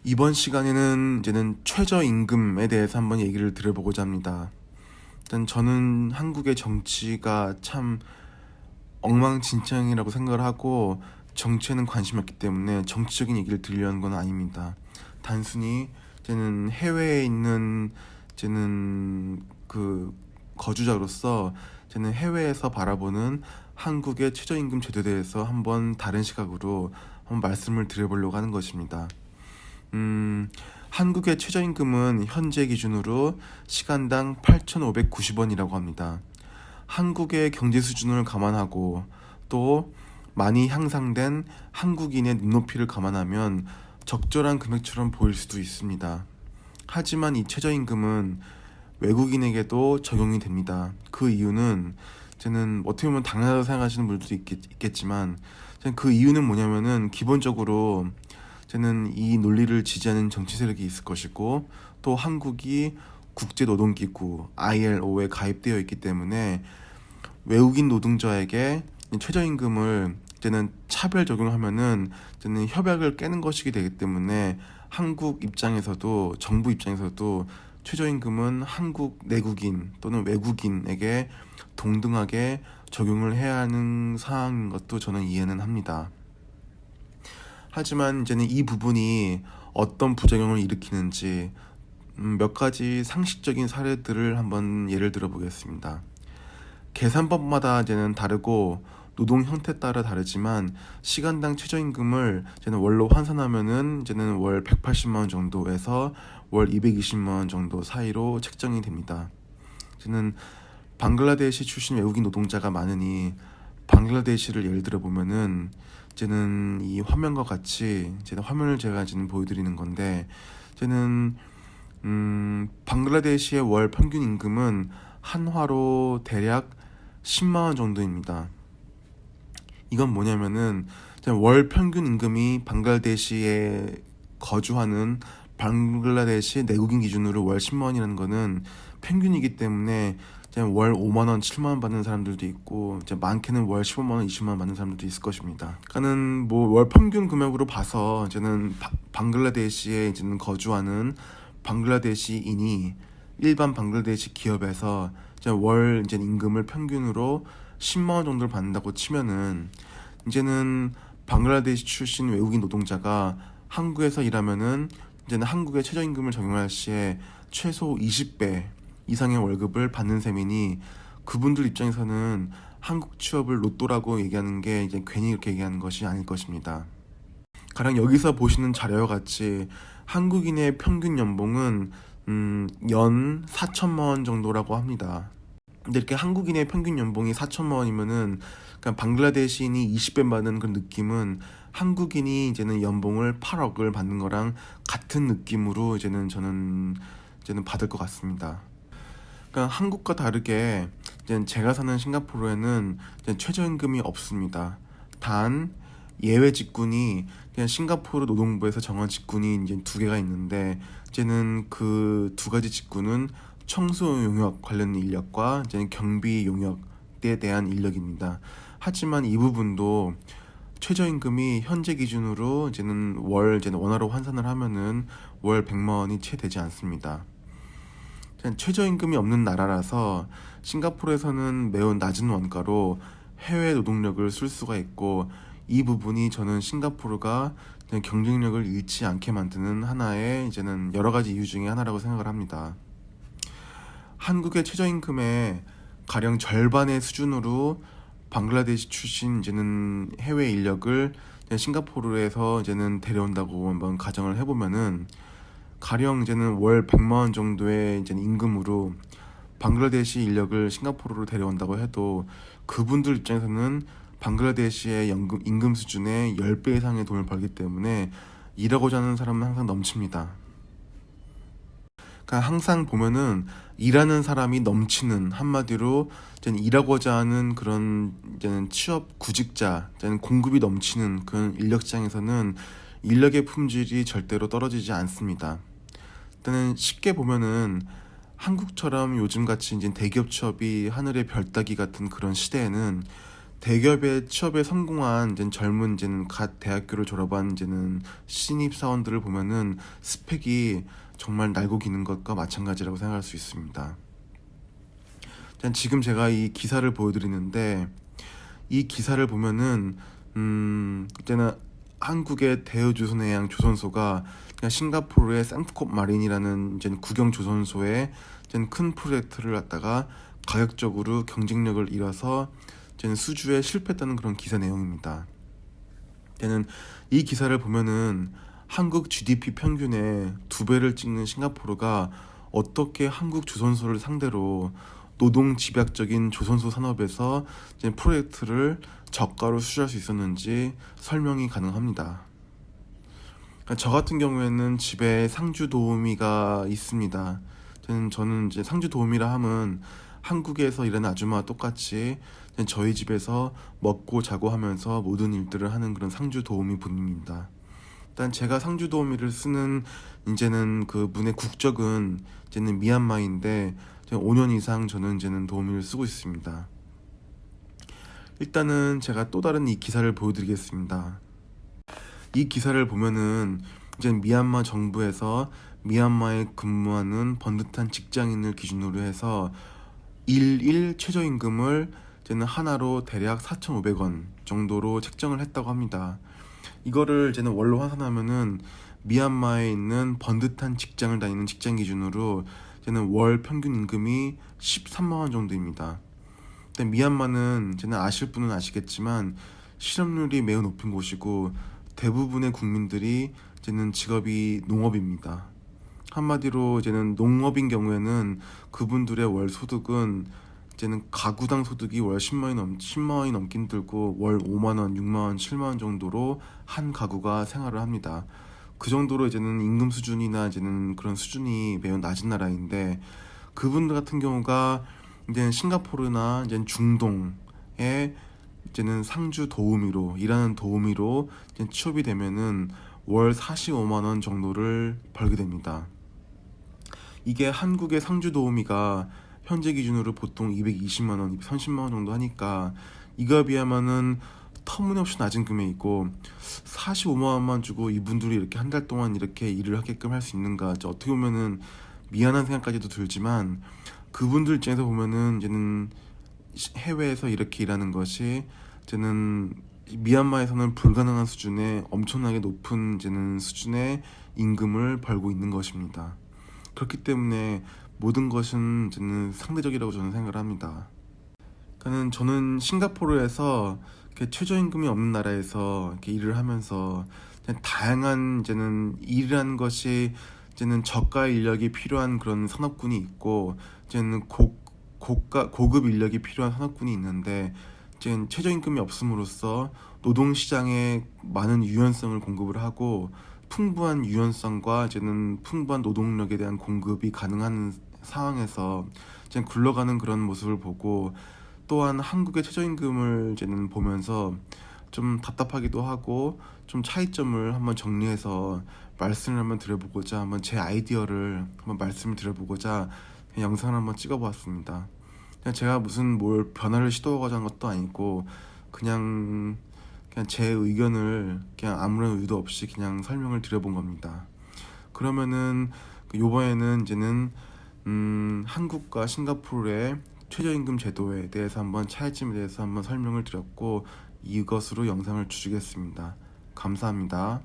이번 시간에는 이제는 최저임금에 대해서 한번 얘기를 드려보고자 합니다. 일단 저는 한국의 정치가 참 엉망진창이라고 생각을 하고 정치에는 관심이 없기 때문에 정치적인 얘기를 드리려는 건 아닙니다. 단순히 이제는 해외에 있는 이제는 그 거주자로서 저는 해외에서 바라보는 한국의 최저임금 제도에 대해서 한번 다른 시각으로 한번 말씀을 드려보려고 하는 것입니다. 한국의 최저임금은 현재 기준으로 시간당 8,590원이라고 합니다. 한국의 경제 수준을 감안하고 또 많이 향상된 한국인의 눈높이를 감안하면 적절한 금액처럼 보일 수도 있습니다. 하지만 이 최저임금은 외국인에게도 적용이 됩니다. 그 이유는 저는 어떻게 보면 당연하다고 생각하시는 분들도 있겠지만 저는 그 이유는 뭐냐면은 기본적으로 저는 이 논리를 지지하는 정치 세력이 있을 것이고 또 한국이 국제노동기구 ILO에 가입되어 있기 때문에 외국인 노동자에게 최저임금을 이제는 차별 적용하면은 이제는 협약을 깨는 것이기 되기 때문에 한국 입장에서도 정부 입장에서도 최저임금은 한국 내국인 또는 외국인에게 동등하게 적용을 해야 하는 사항인 것도 저는 이해는 합니다. 하지만 이제는 이 부분이 어떤 부작용을 일으키는지 몇 가지 상식적인 사례들을 한번 예를 들어 보겠습니다. 계산법마다 이제는 다르고 노동 형태에 따라 다르지만 시간당 최저임금을 이제는 월로 환산하면은 이제는 월 180만 원 정도에서 월 220만 원 정도 사이로 책정이 됩니다. 저는 방글라데시 출신 외국인 노동자가 많으니 방글라데시를 예를 들어 보면은 이제는 이 화면과 같이 이제 화면을 제가 지금 보여드리는 건데 이제는 방글라데시의 월 평균 임금은 한화로 대략 10만 원 정도입니다. 이건 뭐냐면은 월 평균 임금이 방글라데시에 거주하는 방글라데시 내국인 기준으로 월 10만 원이라는 거는 평균이기 때문에 월 5만 원, 7만 원 받는 사람들도 있고 이제 많게는 월 15만 원, 20만 원 받는 사람들도 있을 것입니다. 그러니까는 뭐 월 평균 금액으로 봐서 이제는 방글라데시에 이제는 거주하는 방글라데시인이 일반 방글라데시 기업에서 이제 월 이제 임금을 평균으로 10만 원 정도를 받는다고 치면은 이제는 방글라데시 출신 외국인 노동자가 한국에서 일하면은 이제는 한국의 최저임금을 적용할 시에 최소 20배 이상의 월급을 받는 셈이니 그분들 입장에서는 한국 취업을 로또라고 얘기하는 게 이제 괜히 이렇게 얘기하는 것이 아닐 것입니다. 가령 여기서 보시는 자료와 같이 한국인의 평균 연봉은 연 4천만 원 정도라고 합니다. 근데 이렇게 한국인의 평균 연봉이 4천만 원이면은 그러니까 방글라데시인이 20배 받는 그런 느낌은 한국인이 이제는 연봉을 8억을 받는 거랑 같은 느낌으로 저는 받을 것 같습니다. 그러니까 한국과 다르게 이제 제가 사는 싱가포르에는 이제 최저임금이 없습니다. 단 예외 직군이 그냥 싱가포르 노동부에서 정한 직군이 이제 두 개가 있는데 이제는 그 두 가지 직군은 청소 용역 관련 인력과 이제 경비 용역에 대한 인력입니다. 하지만 이 부분도 최저임금이 현재 기준으로 이제는 월 이제 원화로 환산을 하면은 월 100만 원이 채 되지 않습니다. 최저임금이 없는 나라라서 싱가포르에서는 매우 낮은 원가로 해외 노동력을 쓸 수가 있고 이 부분이 저는 싱가포르가 경쟁력을 잃지 않게 만드는 하나의 이제는 여러 가지 이유 중에 하나라고 생각을 합니다. 한국의 최저임금의 가령 절반의 수준으로 방글라데시 출신 이제는 해외 인력을 싱가포르에서 이제는 데려온다고 한번 가정을 해보면은 가령 이제는 월 100만 원 정도의 이제 임금으로 방글라데시 인력을 싱가포르로 데려온다고 해도 그분들 입장에서는 방글라데시의 임금 수준의 10배 이상의 돈을 벌기 때문에 일하고자 하는 사람은 항상 넘칩니다. 그러니까 항상 보면은 일하는 사람이 넘치는 한마디로 이제는 일하고자 하는 그런 이제는 취업 구직자, 이제는 공급이 넘치는 그런 인력시장에서는 인력의 품질이 절대로 떨어지지 않습니다. 일단은 쉽게 보면은 한국처럼 요즘같이 이제 대기업 취업이 하늘의 별 따기 같은 그런 시대에는 대기업의 취업에 성공한 이제 젊은 이제는 갓 대학교를 졸업한 이제는 신입 사원들을 보면은 스펙이 정말 날고 기는 것과 마찬가지라고 생각할 수 있습니다. 지금 제가 이 기사를 보여드리는데 이 기사를 보면은 이제는 한국의 대우조선해양 조선소가 그냥 싱가포르의 샘프콥 마린이라는 이제 국영 조선소의 이제 큰 프로젝트를 갖다가 가격적으로 경쟁력을 잃어서 이제는 수주에 실패했다는 그런 기사 내용입니다. 저는 이 기사를 보면은 한국 GDP 평균의 2배를 찍는 싱가포르가 어떻게 한국 조선소를 상대로 노동 집약적인 조선소 산업에서 이제 프로젝트를 저가로 수주할 수 있었는지 설명이 가능합니다. 그러니까 저 같은 경우에는 집에 상주 도우미가 있습니다. 저는 이제 상주 도우미라 함은 한국에서 일하는 아줌마와 똑같이 저희 집에서 먹고 자고 하면서 모든 일들을 하는 그런 상주 도우미 분입니다. 일단 제가 상주 도우미를 쓰는 이제는 그 분의 국적은 이제는 미얀마인데 5년 이상 저는 이제는 도우미를 쓰고 있습니다. 일단은 제가 또 다른 이 기사를 보여드리겠습니다. 이 기사를 보면은 이제 미얀마 정부에서 미얀마에 근무하는 번듯한 직장인을 기준으로 해서 일일 최저임금을 이제는 하나로 대략 4,500원 정도로 책정을 했다고 합니다. 이거를 이제는 월로 환산하면은 미얀마에 있는 번듯한 직장을 다니는 직장 기준으로 이제는 월 평균 임금이 13만 원 정도입니다. 근데 미얀마는 이제는 아실 분은 아시겠지만 실업률이 매우 높은 곳이고 대부분의 국민들이 이제는 직업이 농업입니다. 한마디로 이제는 농업인 경우에는 그분들의 월 소득은 이제는 가구당 소득이 월 10만 원이 넘긴 들고 월 5만 원, 6만 원, 7만 원 정도로 한 가구가 생활을 합니다. 그 정도로 이제는 임금 수준이나 이제는 그런 수준이 매우 낮은 나라인데 그분들 같은 경우가 이제 싱가포르나 이제 중동에 이제는 상주 도우미로 일하는 도우미로 이제 취업이 되면은 월 45만 원 정도를 벌게 됩니다. 이게 한국의 상주 도우미가 현재 기준으로 보통 220만 원, 230만 원 정도 하니까 이거에 비하면은 터무니없이 낮은 금액이고 45만 원만 주고 이분들이 이렇게 한 달 동안 이렇게 일을 하게끔 할 수 있는가 어떻게 보면은 미안한 생각까지도 들지만 그분들 입장에서 보면은 이제는 해외에서 이렇게 일하는 것이 이제는 미얀마에서는 불가능한 수준의 엄청나게 높은 이제는 수준의 임금을 벌고 있는 것입니다. 그렇기 때문에 모든 것은 이제는 상대적이라고 저는 생각을 합니다. 그러니까 저는 싱가포르에서 이렇게 최저임금이 없는 나라에서 이렇게 일을 하면서 다양한 이제는 일이라는 것이 이제는 저가 인력이 필요한 그런 산업군이 있고 이제는 고급 인력이 필요한 산업군이 있는데 이제 최저임금이 없음으로써 노동시장에 많은 유연성을 공급을 하고 풍부한 유연성과 이제는 풍부한 노동력에 대한 공급이 가능한 상황에서 이제 굴러가는 그런 모습을 보고 또한 한국의 최저임금을 이제는 보면서 좀 답답하기도 하고 좀 차이점을 한번 정리해서 말씀을 한번 드려보고자 한번 제 아이디어를 한번 말씀을 드려보고자 영상을 한번 찍어보았습니다. 그냥 제가 무슨 뭘 변화를 시도하고자 한 것도 아니고 그냥 제 의견을 그냥 아무런 의도 없이 그냥 설명을 드려본 겁니다. 그러면은 요번에는 이제는 한국과 싱가포르의 최저임금 제도에 대해서 한번 차이점에 대해서 한번 설명을 드렸고 이것으로 영상을 줄이겠습니다. 감사합니다.